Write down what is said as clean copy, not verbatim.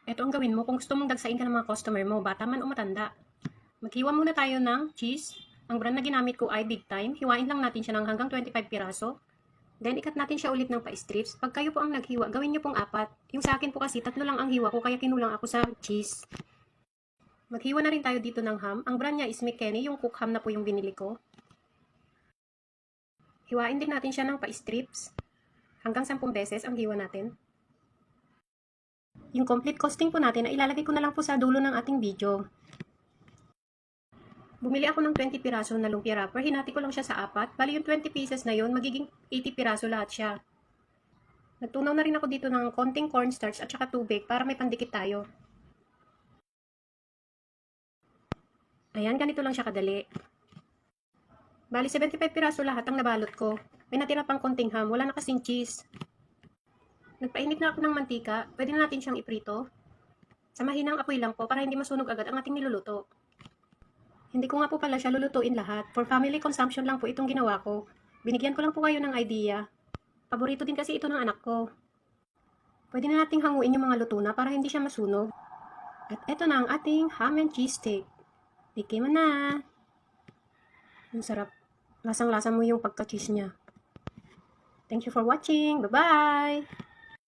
Ito ang gawin mo kung gusto mong dagsain ka ng mga customer mo, bata man o matanda. Maghiwa muna tayo ng cheese. Ang brand na ginamit ko ay Big Time. Hiwain lang natin siya ng hanggang 25 piraso. Then, ikat natin siya ulit ng pa-strips. Pag kayo po ang naghiwa, gawin niyo pong 4. Yung sa akin po kasi, 3 lang ang hiwa ko, kaya kinulang ako sa cheese. Maghiwa na rin tayo dito ng ham. Ang brand niya is McKenny, yung cook ham na po yung binili ko. Hiwain din natin siya ng pa-strips. Hanggang 10 beses ang hiwa natin. Yung complete costing po natin, ay ilalagay ko na lang po sa dulo ng ating video. Bumili ako ng 20 piraso na lumpia wrapper, hinati ko lang siya sa 4. Bali yung 20 pieces na yun, magiging 80 piraso lahat siya. Nagtunaw na rin ako dito ng konting cornstarch at saka tubig para may pandikit tayo. Ayan, ganito lang siya kadali. Bali 75 piraso lahat ang nabalot ko. May natira pang konting ham, wala na kasing cheese. Nagpainit na ako ng mantika, pwede na natin siyang iprito. Sa mahinang apoy lang po para hindi masunog agad ang ating niluluto. Hindi ko nga po pala siya lulutuin lahat. For family consumption lang po itong ginawa ko. Binigyan ko lang po kayo ng idea. Paborito din kasi ito ng anak ko. Pwede na nating hanguin yung mga luto na para hindi siya masunog. At eto na ang ating ham and cheese steak. Tikim mo na. Ang sarap. Lasang-lasa mo yung pagka-cheese niya. Thank you for watching. Bye-bye!